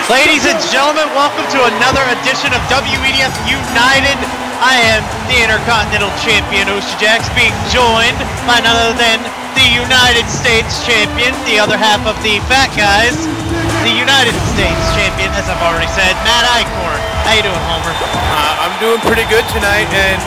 Ladies and gentlemen, welcome to another edition of WEDF United. I am the Intercontinental Champion, Ocean Jax, being joined by none other than the United States Champion, the other half of the Fat Guys, the United States Champion, as I've already said, Matt Eichhorn. How you doing, Homer? I'm doing pretty good tonight, and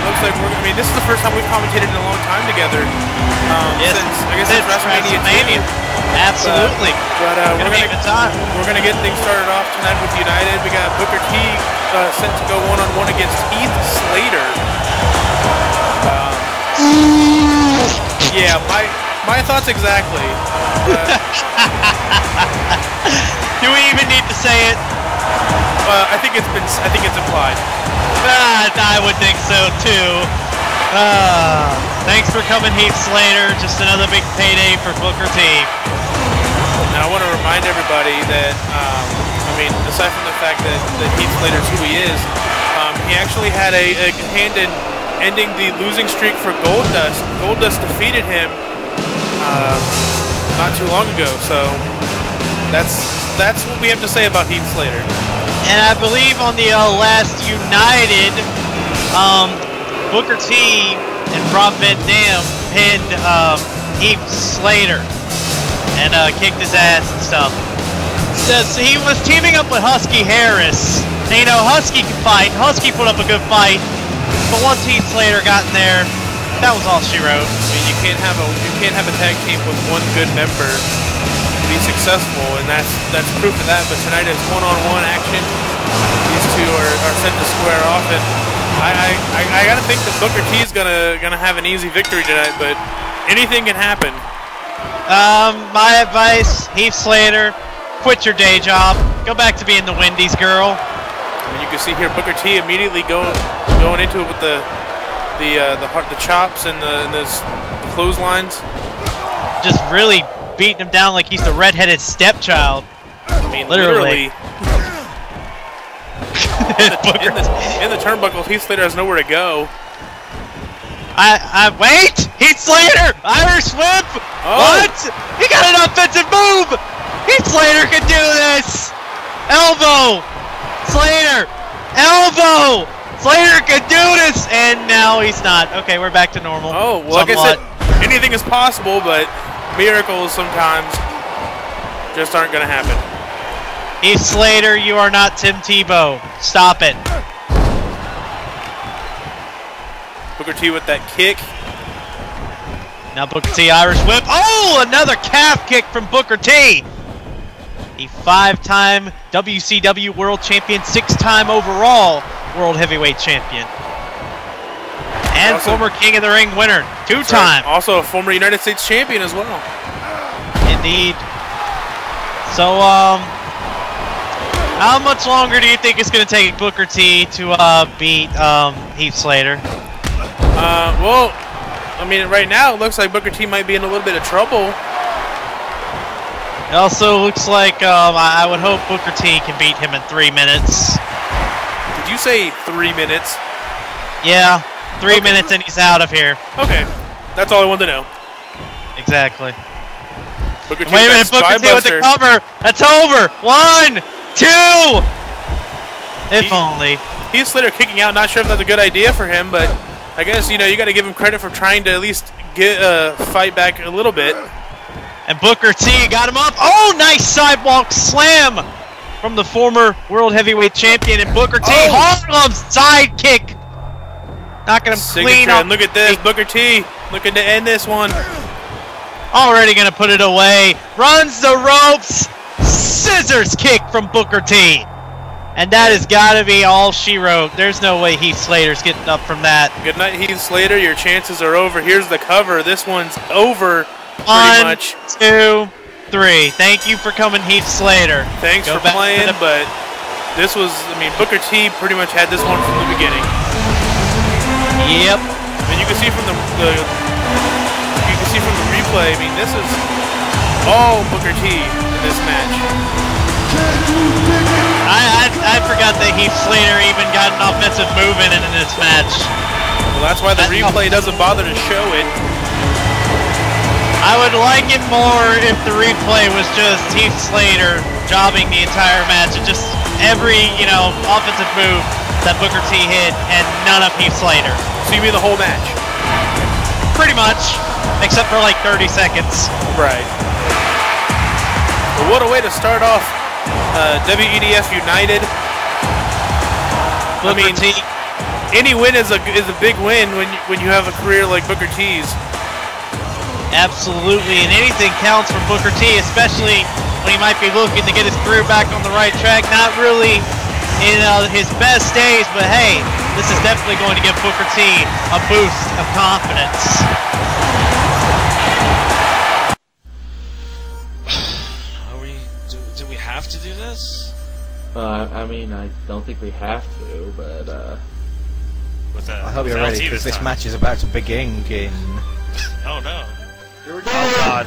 looks like this is the first time we've commentated in a long time together. Yes, since WrestleMania. Absolutely. But we're gonna get things started off tonight with United. We got Booker T set to go one-on-one against Heath Slater. Yeah, my thoughts exactly. Do we even need to say it? I think it's implied. I would think so too. Thanks for coming, Heath Slater. Just another big payday for Booker T. Now I want to remind everybody that, aside from the fact that Heath Slater's who he is, he actually had a hand in ending the losing streak for Goldust. Goldust defeated him not too long ago, so that's what we have to say about Heath Slater. And I believe on the last United, Booker T and Rob Van Dam pinned Heath Slater and kicked his ass and stuff. So he was teaming up with Husky Harris. And, you know, Husky can fight. Husky put up a good fight. But once Heath Slater got in there, that was all she wrote. I mean, you can't have a tag team with one good member to be successful, and that's proof of that. But tonight it's one-on-one action. These two are set to square off, and I gotta think that Booker T is gonna have an easy victory tonight, but anything can happen. My advice, Heath Slater, quit your day job. Go back to being the Wendy's girl. And you can see here Booker T immediately going into it with the chops and the clotheslines. Just really beating him down like he's the redheaded stepchild. I mean, literally. in the turnbuckles, Heath Slater has nowhere to go. Wait! Heath Slater! Irish whip! Oh. What? He got an offensive move! Heath Slater can do this! Elbow! Slater! Elbow! Slater can do this! And now he's not. Okay, we're back to normal. Oh, well, like I said, anything is possible, but miracles sometimes just aren't going to happen. Heath Slater, you are not Tim Tebow. Stop it. Booker T with that kick. Now Booker T, Irish whip. Oh, another calf kick from Booker T. A 5-time WCW World Champion, 6-time overall World Heavyweight Champion. And also, former King of the Ring winner, 2-time. Right. Also a former United States Champion as well. Indeed. So, how much longer do you think it's going to take Booker T to beat Heath Slater? Well, I mean, right now it looks like Booker T might be in a little bit of trouble. It also looks like I would hope Booker T can beat him in 3 minutes. Did you say 3 minutes? Yeah, 3 minutes and he's out of here. Okay, that's all I wanted to know. Exactly. Booker T, wait a minute, Booker T with the cover. That's over. 1, 2. If only. Heath Slater kicking out. Not sure if that's a good idea for him, but I guess, you know, you got to give him credit for trying to at least get fight back a little bit. And Booker T got him up. Oh, nice sidewalk slam from the former World Heavyweight Champion. And Booker T, Harlem side kick. Knocking him clean off. And look at this, Booker T looking to end this one. Already going to put it away. Runs the ropes. Scissors kick from Booker T. And that has got to be all she wrote. There's no way Heath Slater's getting up from that. Good night, Heath Slater. Your chances are over. Here's the cover. This one's over pretty much. 1, 2, 3. Thank you for coming, Heath Slater. Thanks for playing, but this was, I mean, Booker T pretty much had this one from the beginning. Yep. And you can see from the replay, I mean, this is all Booker T in this match. I forgot that Heath Slater even got an offensive move in this match. Well, that's why the replay doesn't bother to show it. I would like it more if the replay was just Heath Slater jobbing the entire match, and just every, you know, offensive move that Booker T hit, and none of Heath Slater. So you mean the whole match? Pretty much, except for like 30 seconds. Right. Well, what a way to start off WEDF United. Booker T. Any win is a big win when you have a career like Booker T's. Absolutely, and anything counts for Booker T, especially when he might be looking to get his career back on the right track. Not really in his best days, but hey, this is definitely going to give Booker T a boost of confidence. Do we have to do this? I mean, I don't think we have to, but I hope you're ready, because this match is about to begin in... Oh no. here we go. Oh god.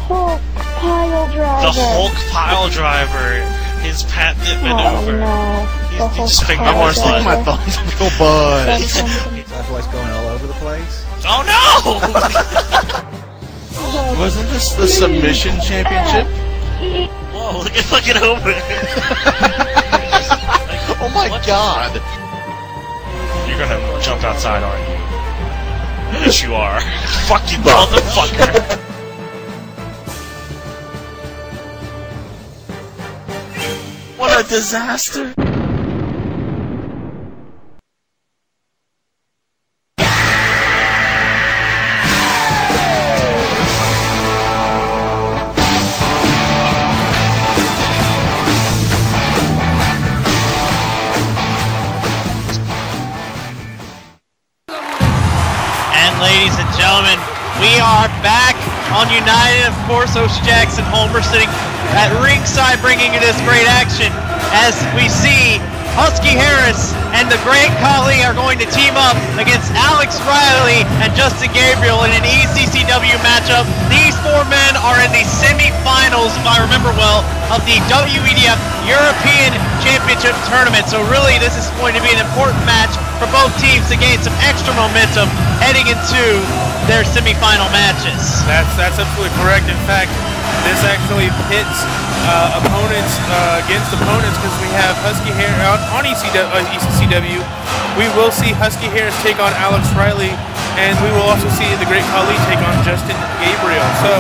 Hulk pile driver. The Hulk pile driver. His patented maneuver. Oh no. He just picked Pile my horse driver. line. Go bud. That's why it's going all over the place. Oh no! Wasn't this the submission championship? Whoa, look at fucking Homer. Oh my god. You're gonna jump outside, aren't you? Yes, you are. Fucking motherfucker. What a disaster. Ladies and gentlemen, we are back on United. Of course, Ocean Jackson Homer sitting at ringside bringing you this great action as we see Husky Harris and the great Khali are going to team up against Alex Riley and Justin Gabriel in an ECCW matchup. These four men are in the semi-finals, if I remember well, of the WEDF European Championship Tournament. So really, this is going to be an important match for both teams to gain some extra momentum heading into their semi-final matches. That's absolutely correct. In fact, this actually pits opponents against opponents, because we have Husky Harris on ECCW. We will see Husky Harris take on Alex Riley, and we will also see the great Khali take on Justin Gabriel. So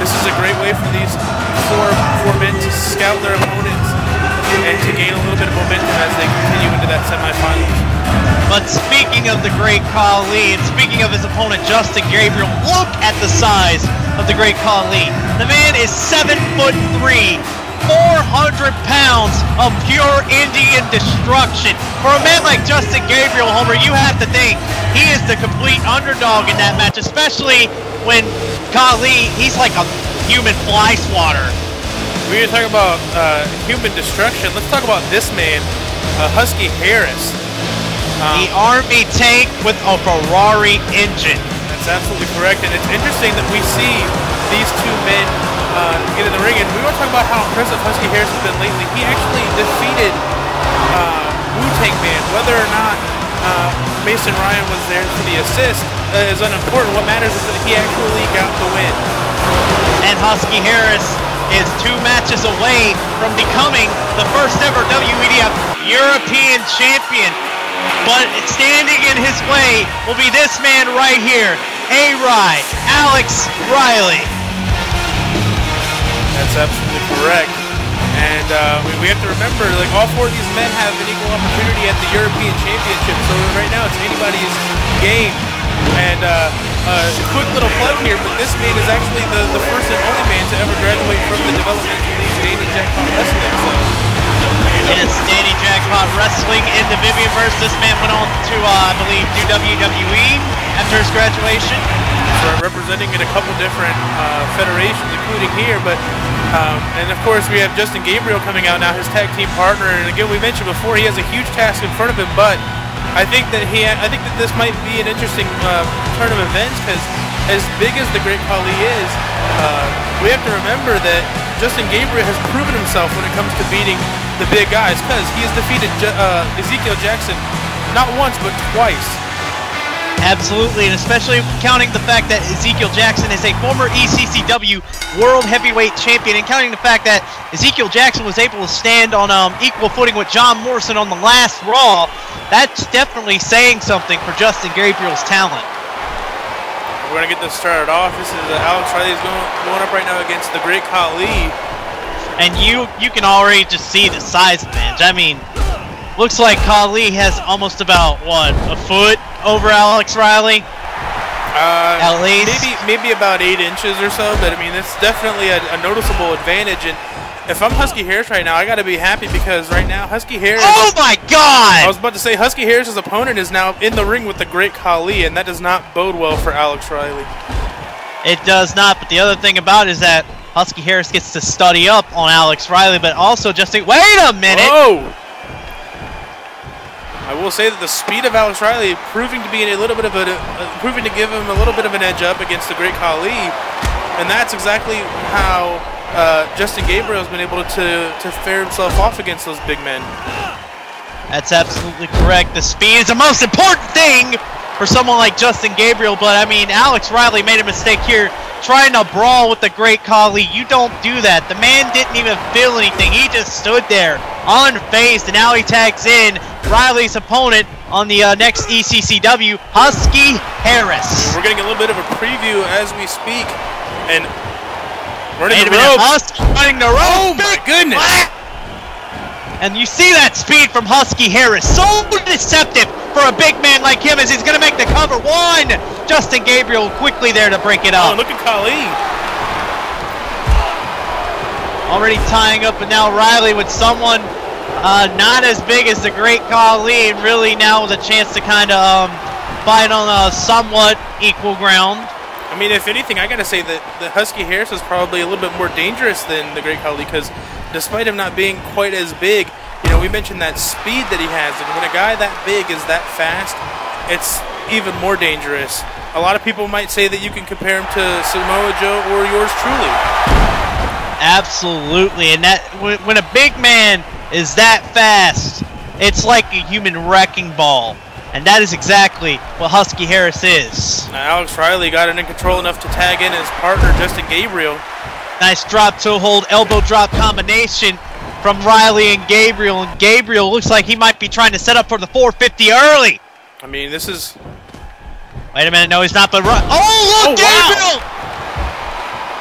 this is a great way for these four men to scout their opponents and to gain a little bit of momentum as they continue into that semifinals. But speaking of the great Khali, and speaking of his opponent Justin Gabriel, look at the size of the great Khali. The man is 7'3", 400 pounds of pure Indian destruction. For a man like Justin Gabriel, Homer, you have to think he is the complete underdog in that match, especially when Khali, he's like a human fly swatter. We were talking about human destruction. Let's talk about this man, Husky Harris. The Army tank with a Ferrari engine. That's absolutely correct, and it's interesting that we see these two men get in the ring, and we were talking about how impressive Husky Harris has been lately. He actually defeated Wu-Tang Man. Whether or not Mason Ryan was there for the assist is unimportant. What matters is that he actually got the win. And Husky Harris is 2 matches away from becoming the first ever WEDF European Champion. But standing in his way will be this man right here, Alex Riley. That's absolutely correct. And we have to remember, like, all 4 of these men have an equal opportunity at the European Championship. So right now it's anybody's game. And quick little plug here, but this man is actually the first and only man to ever graduate from the developmental league of Danny Jackpot Wrestling. So. Yes, Danny Jackpot Wrestling in the Vivianverse. This man went on to, I believe, do WWE after his graduation. So representing in a couple different federations, including here, but and of course we have Justin Gabriel coming out now, his tag team partner. And again, we mentioned before, he has a huge task in front of him, but I think that this might be an interesting turn of events, because as big as the great Khali is, we have to remember that Justin Gabriel has proven himself when it comes to beating the big guys, because he has defeated Ezekiel Jackson not once but twice. Absolutely, and especially counting the fact that Ezekiel Jackson is a former ECCW World Heavyweight Champion, and counting the fact that Ezekiel Jackson was able to stand on equal footing with John Morrison on the last Raw, that's definitely saying something for Justin Gabriel's talent. We're going to get this started off. This is Alex Riley's going up right now against the great Khali. And you can already just see the size advantage. I mean, looks like Khali has almost about, what, a foot over Alex Riley? At least? Maybe about 8 inches or so, but I mean, it's definitely a noticeable advantage. And if I'm Husky Harris right now, I got to be happy because right now, Husky Harris... Oh my God! I was about to say, Husky Harris's opponent is now in the ring with the great Khali, and that does not bode well for Alex Riley. It does not, but the other thing about it is that Husky Harris gets to study up on Alex Riley, but also just think, wait a minute! Whoa! I will say that the speed of Alex Riley proving to be proving to give him a little bit of an edge up against the great Khali, and that's exactly how Justin Gabriel has been able to fare himself off against those big men. That's absolutely correct. The speed is the most important thing for someone like Justin Gabriel, but I mean, Alex Riley made a mistake here trying to brawl with the great Khali. You don't do that. The man didn't even feel anything. He just stood there unfazed, and now he tags in Riley's opponent on the next ECCW, Husky Harris. We're getting a little bit of a preview as we speak, and running the ropes. Husky running the ropes. Oh my goodness! And you see that speed from Husky Harris. So deceptive for a big man like him as he's going to make the cover. One! Justin Gabriel quickly there to break it up. Oh, look at Khali. Already tying up, and now Riley with someone not as big as the great Khali, and really now with a chance to kind of fight on a somewhat equal ground. I mean, if anything, I got to say that the Husky Harris is probably a little bit more dangerous than the great Khali, because despite him not being quite as big, you know, we mentioned that speed that he has, and when a guy that big is that fast, it's even more dangerous. A lot of people might say that you can compare him to Samoa Joe or yours truly. Absolutely, and that when a big man is that fast, it's like a human wrecking ball, and that is exactly what Husky Harris is. Now Alex Riley got it in control enough to tag in his partner, Justin Gabriel. Nice drop toe hold, elbow drop combination from Riley and Gabriel looks like he might be trying to set up for the 450 early. I mean, this is... Wait a minute, no, he's not, but oh, look, Gabriel! Wow.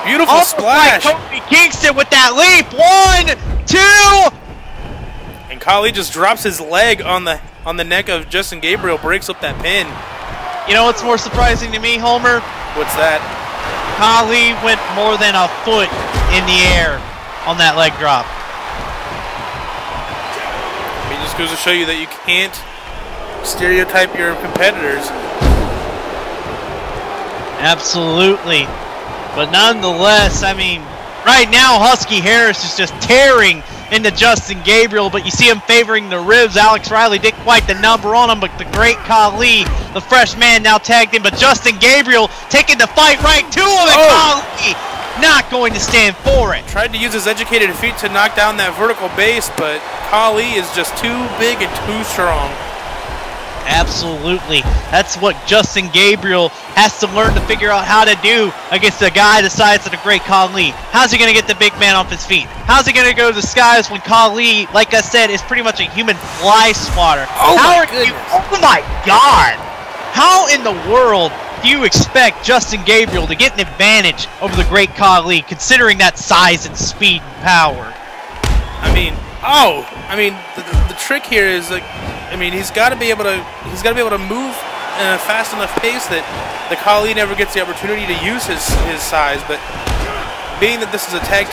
Beautiful splash. Like Kofi Kingston with that leap. 1, 2. And Khali just drops his leg on the neck of Justin Gabriel, breaks up that pin. You know what's more surprising to me, Homer? What's that? Khali went more than a foot in the air on that leg drop. I mean, it just goes to show you that you can't stereotype your competitors. Absolutely. But nonetheless, I mean, right now Husky Harris is just tearing into Justin Gabriel, but you see him favoring the ribs. Alex Riley did quite the number on him, but the great Khali, the fresh man, now tagged in, but Justin Gabriel taking the fight right to him, and Khali not going to stand for it. Tried to use his educated feet to knock down that vertical base, but Khali is just too big and too strong. Absolutely. That's what Justin Gabriel has to learn to figure out how to do against a guy the size of the great Khali. How's he going to get the big man off his feet? How's he going to go to the skies when Khali, like I said, is pretty much a human fly swatter? Oh my goodness. Oh my God! How in the world do you expect Justin Gabriel to get an advantage over the great Khali, considering that size and speed and power? I mean, the trick here is like, I mean, he's got to be able to move in a fast enough pace that the Khali never gets the opportunity to use his size. But being that this is a tag